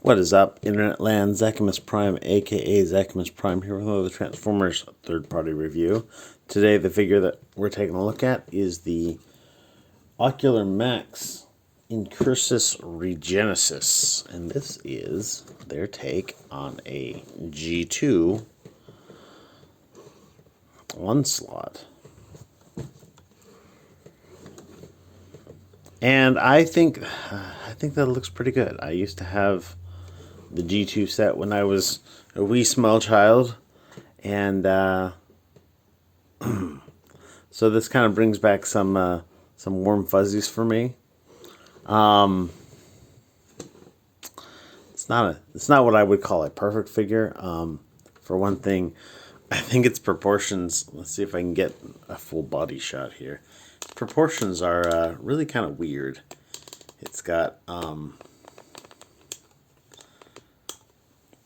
What is up, Internet Land? Zachamus Prime, aka Zachamus Prime, here with another Transformers third-party review. Today, the figure that we're taking a look at is the Ocular Max Incursus Regenesis, and this is their take on a G2 Onslaught. And I think that looks pretty good. I used to have the G2 set when I was a wee small child, and so this kind of brings back some warm fuzzies for me. It's not what I would call a perfect figure. For one thing, I think its proportions. Let's see if I can get a full body shot here. Proportions are really kind of weird. It's got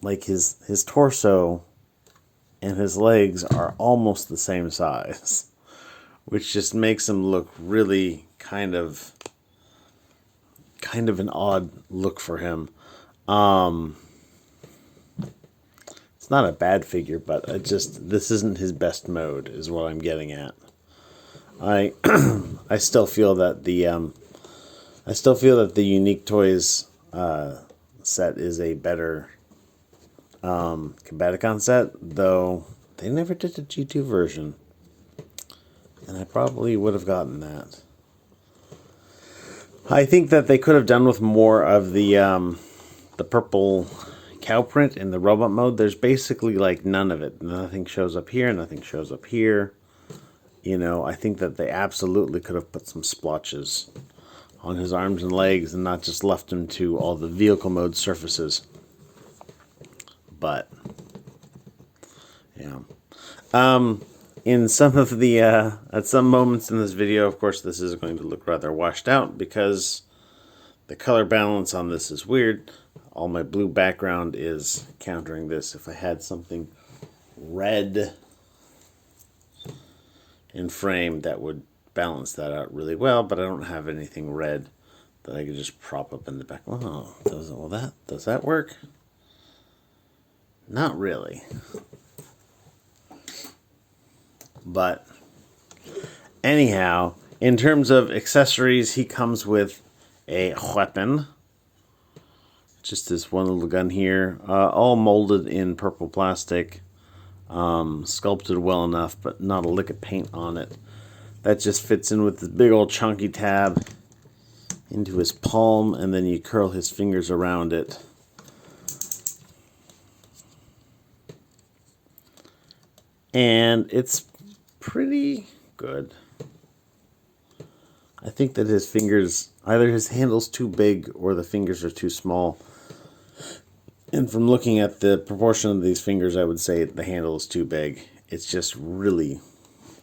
like his torso and his legs are almost the same size, which just makes him look really kind of an odd look for him. It's not a bad figure, but this isn't his best mode, is what I'm getting at. I still feel that the Unique Toys set is a better Combaticon set, though they never did a G2 version, and I probably would have gotten that. I think that they could have done with more of the purple cow print in the robot mode. There's basically like none of it. Nothing shows up here, nothing shows up here. You know, I think that they absolutely could have put some splotches on his arms and legs and not just left him to all the vehicle mode surfaces. But, yeah. In some of the, at some moments in this video, of course, this is going to look rather washed out because the color balance on this is weird. All my blue background is countering this. If I had something red in frame, that would balance that out really well, but I don't have anything red that I could just prop up in the back. Oh, does that work? Not really. But anyhow, in terms of accessories, he comes with a weapon. Just this one little gun here, all molded in purple plastic. Sculpted well enough, but not a lick of paint on it. That just fits in with this big old chunky tab into his palm, and then you curl his fingers around it. And it's pretty good. I think that his fingers, either his handle's too big or the fingers are too small. And from looking at the proportion of these fingers, I would say the handle is too big. It's just really,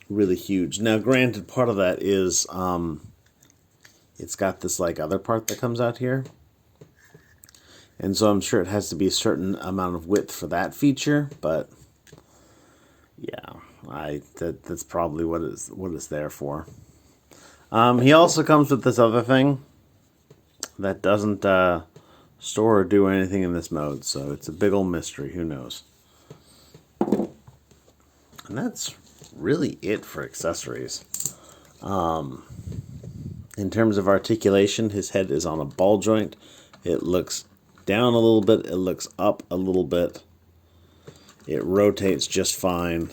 really huge. Now, granted, part of that is it's got this like other part that comes out here. And so I'm sure it has to be a certain amount of width for that feature, but yeah, that's probably what it's there for. He also comes with this other thing that doesn't store or do anything in this mode, so it's a big old mystery. Who knows? And that's really it for accessories. In terms of articulation, his head is on a ball joint. It looks down a little bit. It looks up a little bit. It rotates just fine.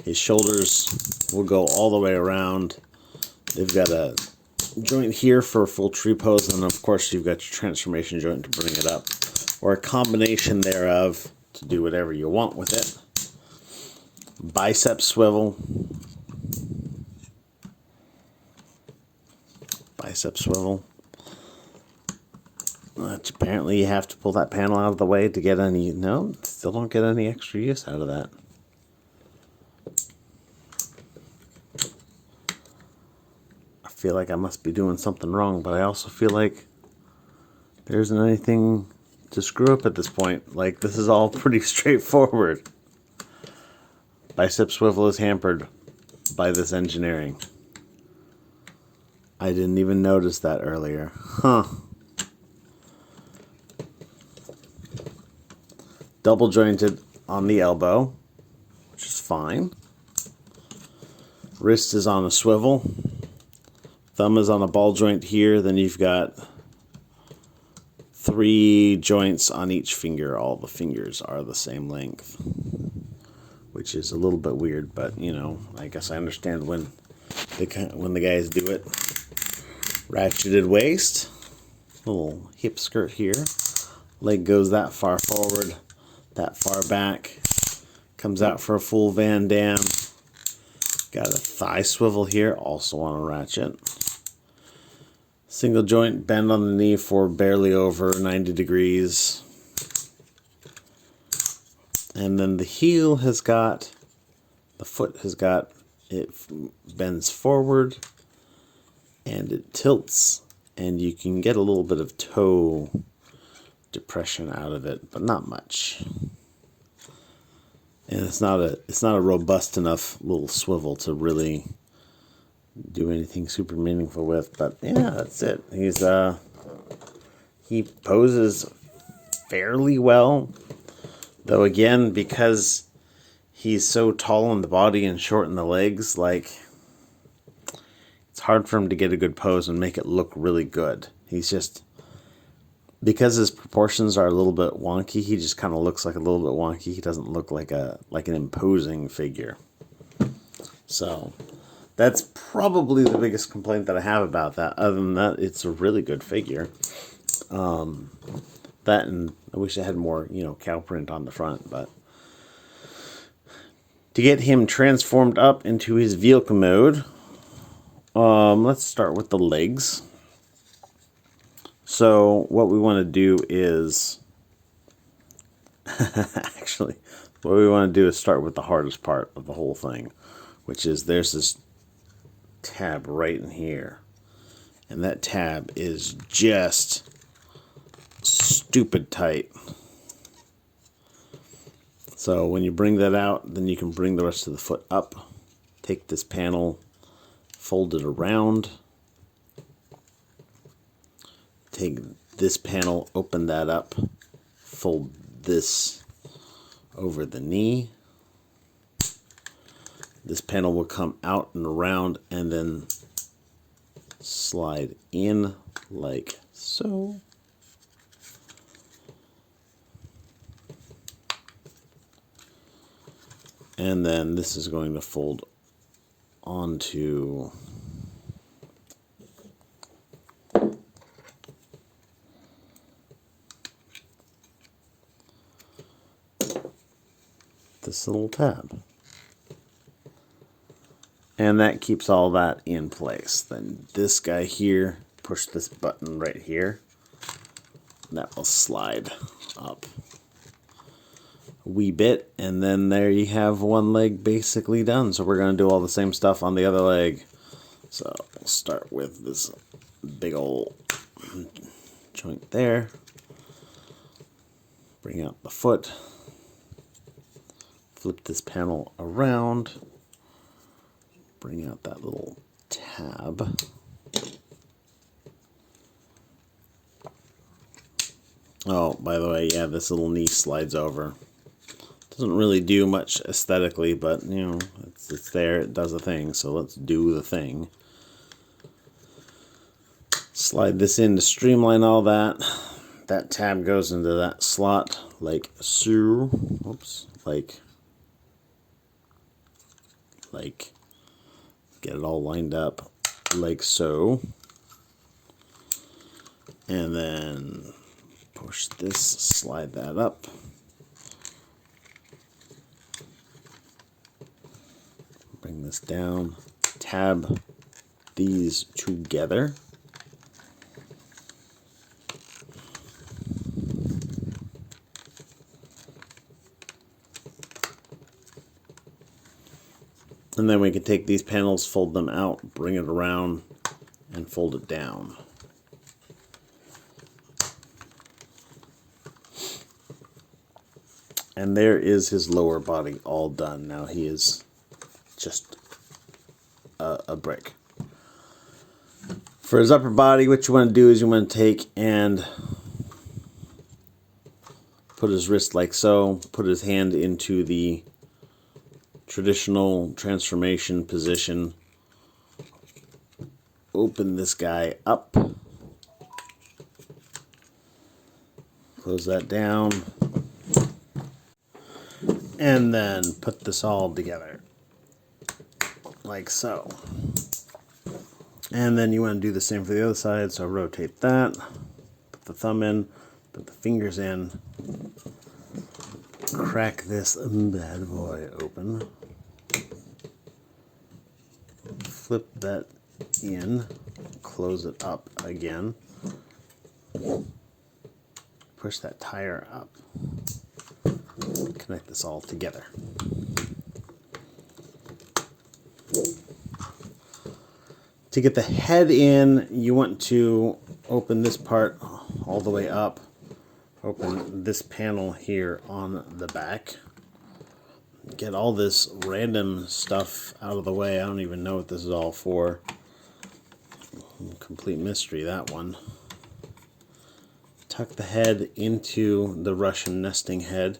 His shoulders will go all the way around. They've got a joint here for a full tree pose, and of course you've got your transformation joint to bring it up, or a combination thereof to do whatever you want with it. Bicep swivel. Bicep swivel. Which apparently you have to pull that panel out of the way to get any... No, still don't get any extra use out of that. I feel like I must be doing something wrong, but I also feel like there isn't anything to screw up at this point. Like, this is all pretty straightforward. Bicep swivel is hampered by this engineering. I didn't even notice that earlier. Huh. double jointed on the elbow, which is fine. Wrist is on a swivel. Thumb is on a ball joint here. Then you've got 3 joints on each finger. All the fingers are the same length, which is a little bit weird, but you know, I guess I understand when the guys do it. Ratcheted waist, little hip skirt here. Leg goes that far forward, that far back. Comes out for a full Van Dam. Got a thigh swivel here, also on a ratchet. Single joint bend on the knee for barely over 90 degrees. And then the heel has got, the foot has got, it bends forward and it tilts, and you can get a little bit of toe depression out of it, but not much. And it's not a robust enough little swivel to really do anything super meaningful with, but yeah, that's it. He poses fairly well, though again, because he's so tall in the body and short in the legs, like, it's hard for him to get a good pose and make it look really good. He's just, because his proportions are a little bit wonky, he just kind of looks like a little bit wonky. He doesn't look like an imposing figure. So that's probably the biggest complaint that I have about that. Other than that, it's a really good figure. That, and I wish I had more, cow print on the front. But to get him transformed up into his vehicle mode, let's start with the legs. So what we want to do is, actually, what we want to do is start with the hardest part of the whole thing, which is there's this tab right in here. And that tab is just stupid tight. So when you bring that out, then you can bring the rest of the foot up. Take this panel, fold it around. Take this panel, open that up, fold this over the knee. This panel will come out and around and then slide in like so. And then this is going to fold onto this little tab. And that keeps all that in place. Then this guy here, push this button right here. That will slide up a wee bit. And then there you have one leg basically done. So we're going to do all the same stuff on the other leg. So we'll start with this big old joint there. Bring out the foot. Flip this panel around. Bring out that little tab. Oh, by the way, yeah, this little knee slides over. Doesn't really do much aesthetically, but, it's there, it does a thing, so let's do the thing. Slide this in to streamline all that. That tab goes into that slot like so. Oops, like get it all lined up like so, and then push this, slide that up, bring this down, tab these together, and then we can take these panels, fold them out, bring it around, and fold it down. And there is his lower body all done. Now he is just a brick. For his upper body, what you want to do is you want to take and put his wrist like so, put his hand into the traditional transformation position, open this guy up, close that down, and then put this all together like so. And then you want to do the same for the other side, so rotate that, put the thumb in, put the fingers in, crack this bad boy open, flip that in, close it up again, push that tire up, connect this all together. To get the head in, you want to open this part all the way up, open this panel here on the back, get all this random stuff out of the way. I don't even know what this is all for. Complete mystery, that one. Tuck the head into the Russian nesting head,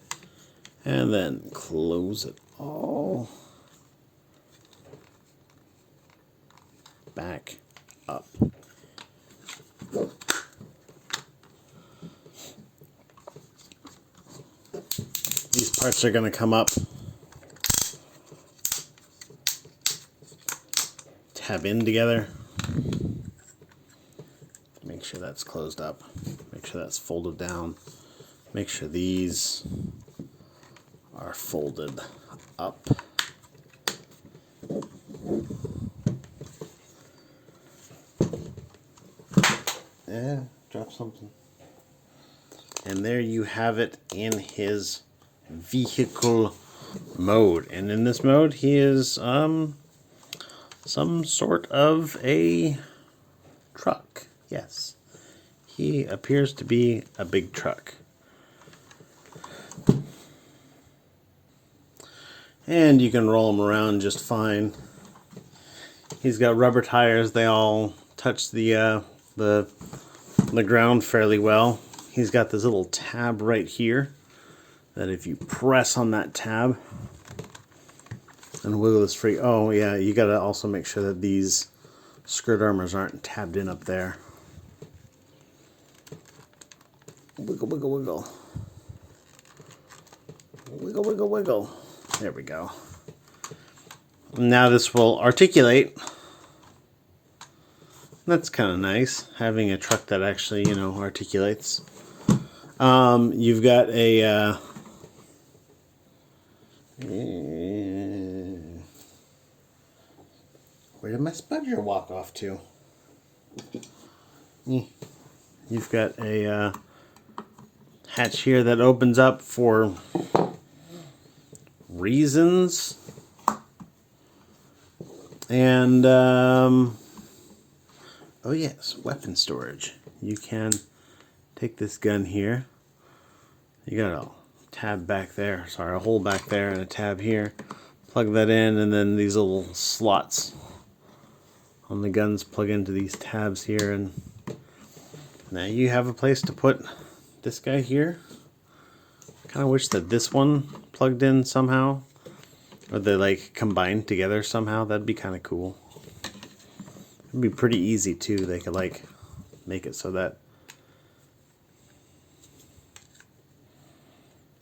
and then close it all back up. These parts are going to come up, tab in together, make sure that's closed up, make sure that's folded down, make sure these are folded up. Yeah, drop something. And there you have it in his vehicle mode. And in this mode, he is some sort of a truck. Yes, he appears to be a big truck. And you can roll him around just fine. He's got rubber tires. They all touch the ground fairly well. He's got this little tab right here that if you press on that tab and wiggle this free, oh yeah, you got to also make sure that these skirt armors aren't tabbed in up there. Wiggle, wiggle, wiggle. Wiggle, wiggle, wiggle. There we go. Now this will articulate. That's kind of nice, having a truck that actually, you know, articulates. You've got a where did my spudger walk off to? You've got a hatch here that opens up for reasons. And oh yes, weapon storage. You can take this gun here. You got a tab back there, sorry, a hole back there and a tab here. Plug that in, and then these little slots on the guns plug into these tabs here, and now you have a place to put this guy here. I kind of wish that this one plugged in somehow, or they like combined together somehow. That'd be kind of cool. It'd be pretty easy too. They could like make it so that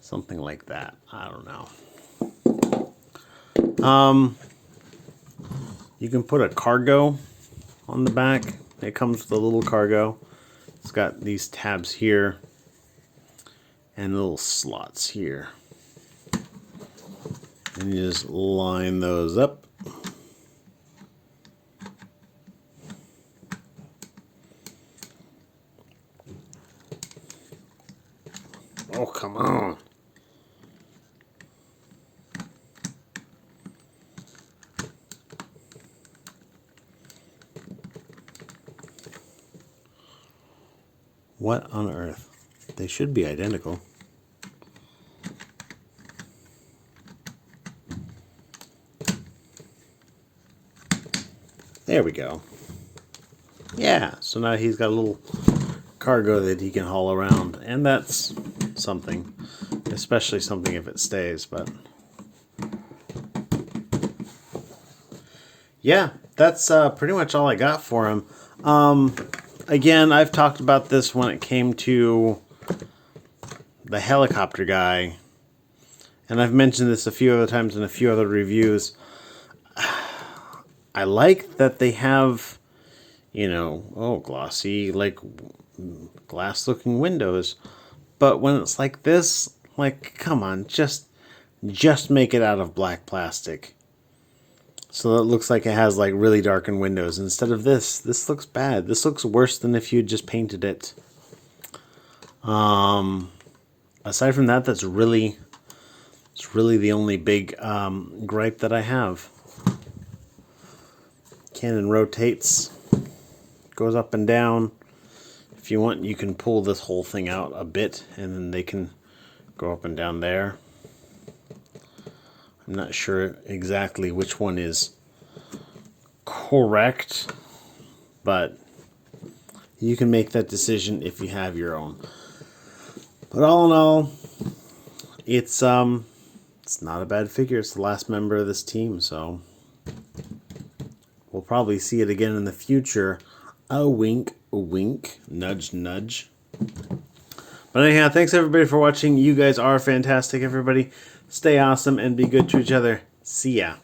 something like that. I don't know. You can put a cargo on the back. It comes with a little cargo. It's got these tabs here and little slots here. And you just line those up. Oh, come on. What on earth? They should be identical. There we go. Yeah, so now he's got a little cargo that he can haul around, and that's something. Especially something if it stays, but... yeah, that's pretty much all I got for him. Again, I've talked about this when it came to the helicopter guy. And I've mentioned this a few other times in a few other reviews. I like that they have, you know, glossy, like, glass-looking windows. But when it's like this, like, come on, just make it out of black plastic. So that it looks like it has, like, really darkened windows. Instead of this, this looks bad. This looks worse than if you just painted it. Aside from that, it's really the only big gripe that I have. Cannon rotates, goes up and down. If you want, you can pull this whole thing out a bit, and then they can go up and down there. I'm not sure exactly which one is correct, but you can make that decision if you have your own. But all in all, it's not a bad figure. It's the last member of this team, so we'll probably see it again in the future. A wink, nudge, nudge. But anyhow, thanks everybody for watching. You guys are fantastic, everybody. Stay awesome and be good to each other. See ya.